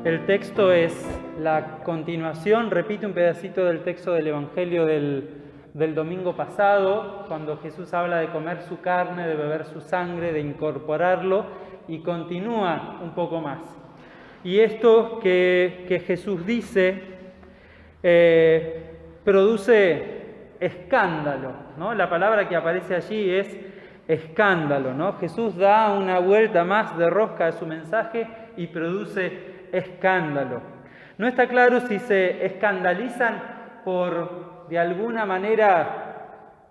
El texto es la continuación, repite un pedacito del texto del Evangelio del domingo pasado, cuando Jesús habla de comer su carne, de beber su sangre, de incorporarlo, y continúa un poco más. Y esto que Jesús dice produce escándalo, ¿no? La palabra que aparece allí es escándalo, ¿no? Jesús da una vuelta más de rosca a su mensaje y produce escándalo. No está claro si se escandalizan por, de alguna manera,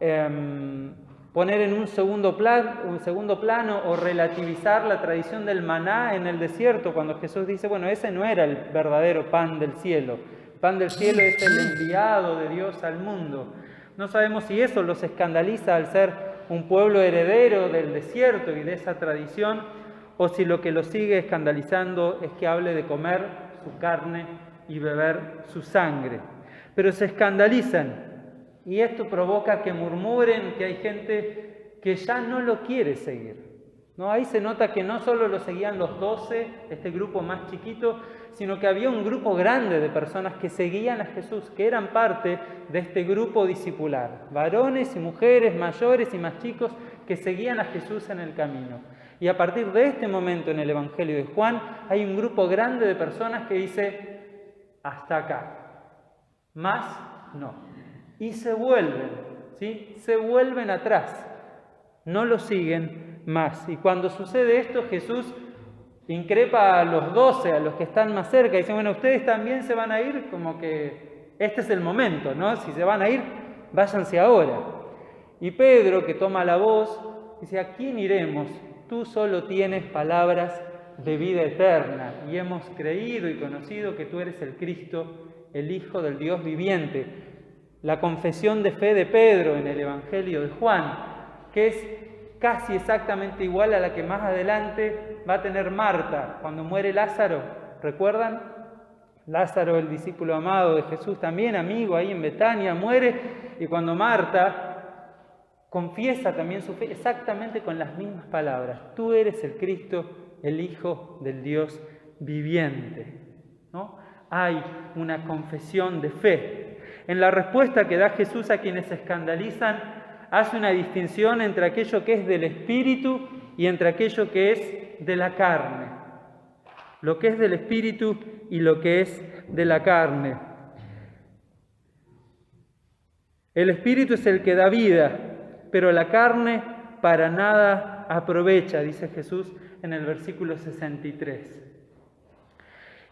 poner en un segundo plano o relativizar la tradición del maná en el desierto, cuando Jesús dice, bueno, ese no era el verdadero pan del cielo. El pan del cielo es el enviado de Dios al mundo. No sabemos si eso los escandaliza al ser un pueblo heredero del desierto y de esa tradición, o si lo que los sigue escandalizando es que hable de comer su carne y beber su sangre. Pero se escandalizan. Y esto provoca que murmuren, que hay gente que ya no lo quiere seguir, ¿no? Ahí se nota que no solo lo seguían los 12, este grupo más chiquito, sino que había un grupo grande de personas que seguían a Jesús, que eran parte de este grupo discipular, varones y mujeres, mayores y más chicos, que seguían a Jesús en el camino. Y a partir de este momento en el Evangelio de Juan, hay un grupo grande de personas que dice, hasta acá, más no. Y se vuelven, ¿sí? Se vuelven atrás, no lo siguen más. Y cuando sucede esto, Jesús increpa a los 12, a los que están más cerca, y dice, bueno, ustedes también se van a ir, como que este es el momento, ¿no? Si se van a ir, váyanse ahora. Y Pedro, que toma la voz, dice, ¿a quién iremos? Tú solo tienes palabras de vida eterna, y hemos creído y conocido que tú eres el Cristo, el Hijo del Dios viviente. La confesión de fe de Pedro en el Evangelio de Juan, que es casi exactamente igual a la que más adelante va a tener Marta cuando muere Lázaro. ¿Recuerdan? Lázaro, el discípulo amado de Jesús, también amigo ahí en Betania, muere, y cuando Marta confiesa también su fe exactamente con las mismas palabras. Tú eres el Cristo, el Hijo del Dios viviente, ¿no? Hay una confesión de fe. En la respuesta que da Jesús a quienes se escandalizan, hace una distinción entre aquello que es del espíritu y entre aquello que es de la carne. Lo que es del espíritu y lo que es de la carne. El espíritu es el que da vida, pero la carne para nada aprovecha, dice Jesús en el versículo 63.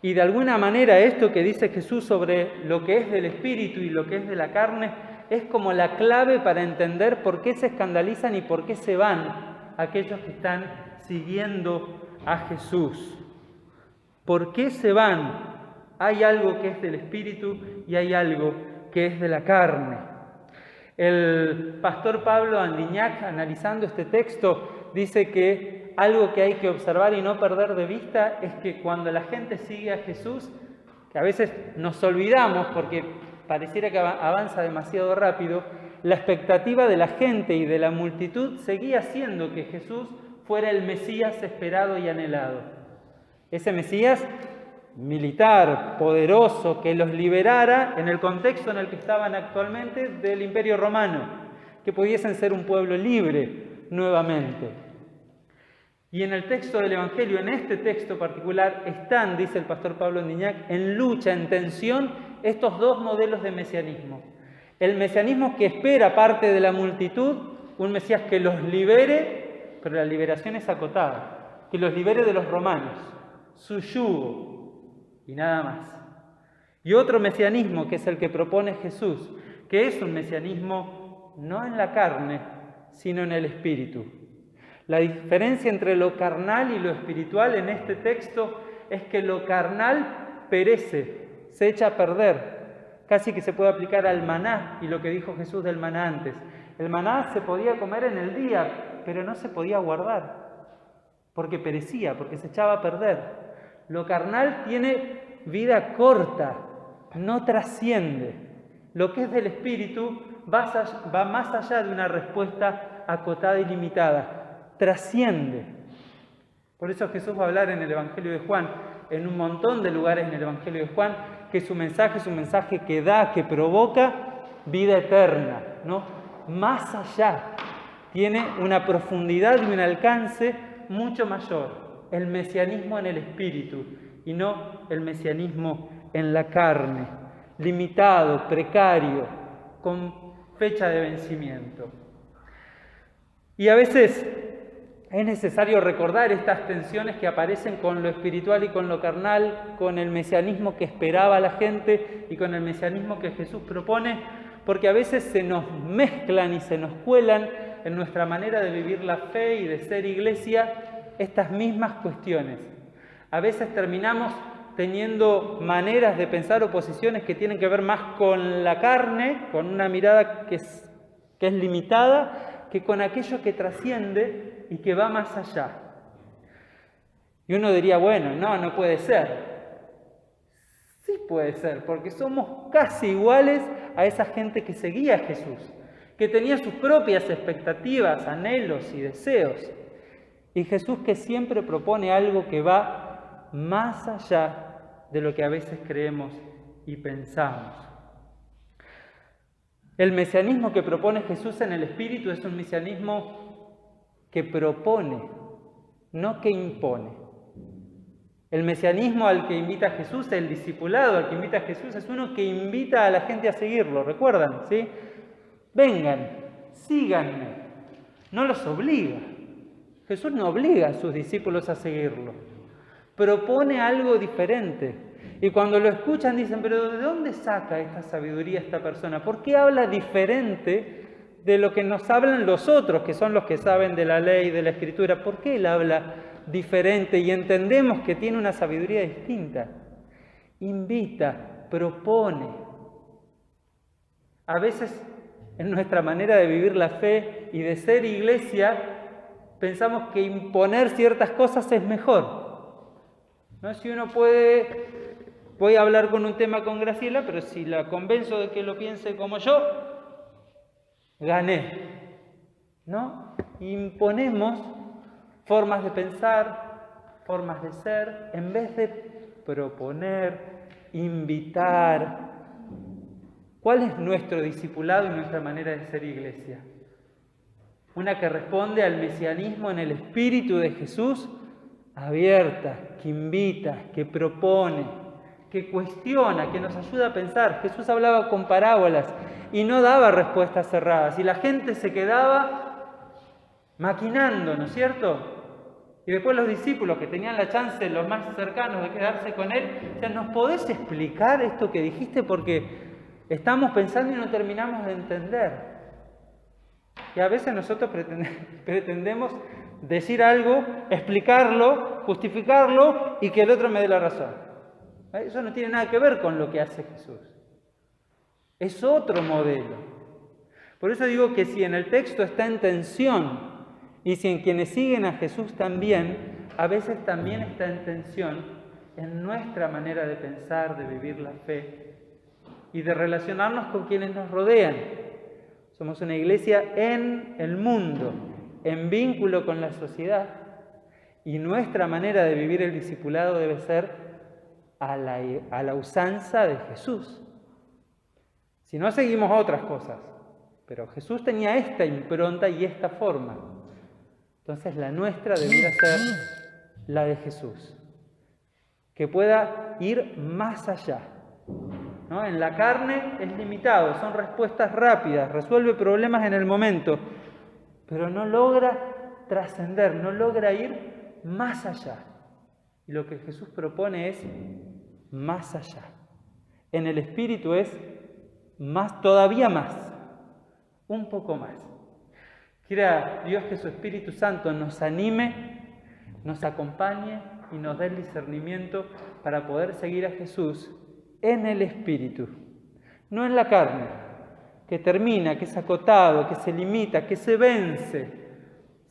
Y de alguna manera esto que dice Jesús sobre lo que es del espíritu y lo que es de la carne es como la clave para entender por qué se escandalizan y por qué se van aquellos que están siguiendo a Jesús. ¿Por qué se van? Hay algo que es del espíritu y hay algo que es de la carne. El pastor Pablo Andiñac, analizando este texto, dice que algo que hay que observar y no perder de vista es que cuando la gente sigue a Jesús, que a veces nos olvidamos porque pareciera que avanza demasiado rápido, la expectativa de la gente y de la multitud seguía siendo que Jesús fuera el Mesías esperado y anhelado. Ese Mesías militar, poderoso, que los liberara en el contexto en el que estaban actualmente del Imperio Romano, que pudiesen ser un pueblo libre nuevamente. Y en el texto del Evangelio, en este texto particular, están, dice el pastor Pablo Andiñac, en lucha, en tensión, estos dos modelos de mesianismo. El mesianismo que espera parte de la multitud, un Mesías que los libere, pero la liberación es acotada, que los libere de los romanos, su yugo y nada más. Y otro mesianismo que es el que propone Jesús, que es un mesianismo no en la carne, sino en el espíritu. La diferencia entre lo carnal y lo espiritual en este texto es que lo carnal perece, se echa a perder. Casi que se puede aplicar al maná y lo que dijo Jesús del maná antes. El maná se podía comer en el día, pero no se podía guardar, porque perecía, porque se echaba a perder. Lo carnal tiene vida corta, no trasciende. Lo que es del espíritu va más allá de una respuesta acotada y limitada. Trasciende. Por eso Jesús va a hablar en el Evangelio de Juan en un montón de lugares en el Evangelio de Juan, que su mensaje es un mensaje que da, que provoca vida eterna, ¿no? Más allá, tiene una profundidad y un alcance mucho mayor. El mesianismo en el espíritu y no el mesianismo en la carne, limitado, precario, con fecha de vencimiento. Y a veces es necesario recordar estas tensiones que aparecen con lo espiritual y con lo carnal, con el mesianismo que esperaba la gente y con el mesianismo que Jesús propone, porque a veces se nos mezclan y se nos cuelan en nuestra manera de vivir la fe y de ser iglesia estas mismas cuestiones. A veces terminamos teniendo maneras de pensar o posiciones que tienen que ver más con la carne, con una mirada que es limitada, que con aquello que trasciende y que va más allá. Y uno diría, bueno, no puede ser. Sí puede ser, porque somos casi iguales a esa gente que seguía a Jesús, que tenía sus propias expectativas, anhelos y deseos. Y Jesús que siempre propone algo que va más allá de lo que a veces creemos y pensamos. El mesianismo que propone Jesús en el Espíritu es un mesianismo que propone, no que impone. El mesianismo al que invita a Jesús, el discipulado al que invita a Jesús, es uno que invita a la gente a seguirlo, ¿recuerdan? ¿Sí? Vengan, síganme, no los obliga. Jesús no obliga a sus discípulos a seguirlo, propone algo diferente. Y cuando lo escuchan dicen, pero ¿de dónde saca esta sabiduría esta persona? ¿Por qué habla diferente de lo que nos hablan los otros, que son los que saben de la ley, de la Escritura? ¿Por qué él habla diferente y entendemos que tiene una sabiduría distinta? Invita, propone. A veces en nuestra manera de vivir la fe y de ser iglesia pensamos que imponer ciertas cosas es mejor, ¿no? Si uno puede, voy a hablar con un tema con Graciela, pero si la convenzo de que lo piense como yo, gané, ¿no? Imponemos formas de pensar, formas de ser, en vez de proponer, invitar. ¿Cuál es nuestro discipulado y nuestra manera de ser iglesia? Una que responde al mesianismo en el Espíritu de Jesús, abierta, que invita, que propone, que cuestiona, que nos ayuda a pensar. Jesús hablaba con parábolas y no daba respuestas cerradas. Y la gente se quedaba maquinando, ¿no es cierto? Y después los discípulos que tenían la chance, los más cercanos, de quedarse con él, decían, ¿nos podés explicar esto que dijiste? Porque estamos pensando y no terminamos de entender. Y a veces nosotros pretendemos decir algo, explicarlo, justificarlo y que el otro me dé la razón. Eso no tiene nada que ver con lo que hace Jesús. Es otro modelo. Por eso digo que si en el texto está en tensión y si en quienes siguen a Jesús también, a veces también está en tensión en nuestra manera de pensar, de vivir la fe y de relacionarnos con quienes nos rodean. Somos una iglesia en el mundo, en vínculo con la sociedad, y nuestra manera de vivir el discipulado debe ser a la usanza de Jesús. Si no, seguimos otras cosas, pero Jesús tenía esta impronta y esta forma. Entonces la nuestra debiera ser la de Jesús, que pueda ir más allá, ¿no? En la carne es limitado, son respuestas rápidas, resuelve problemas en el momento, pero no logra trascender, no logra ir más allá. Y lo que Jesús propone es más allá. En el Espíritu es más, todavía más, un poco más. Quiera Dios que su Espíritu Santo nos anime, nos acompañe y nos dé el discernimiento para poder seguir a Jesús en el Espíritu, no en la carne, que termina, que es acotado, que se limita, que se vence,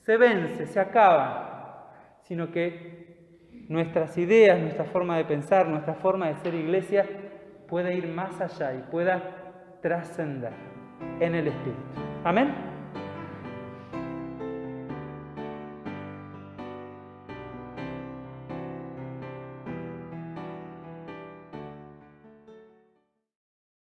se acaba, sino que nuestras ideas, nuestra forma de pensar, nuestra forma de ser iglesia pueda ir más allá y pueda trascender en el Espíritu. Amén.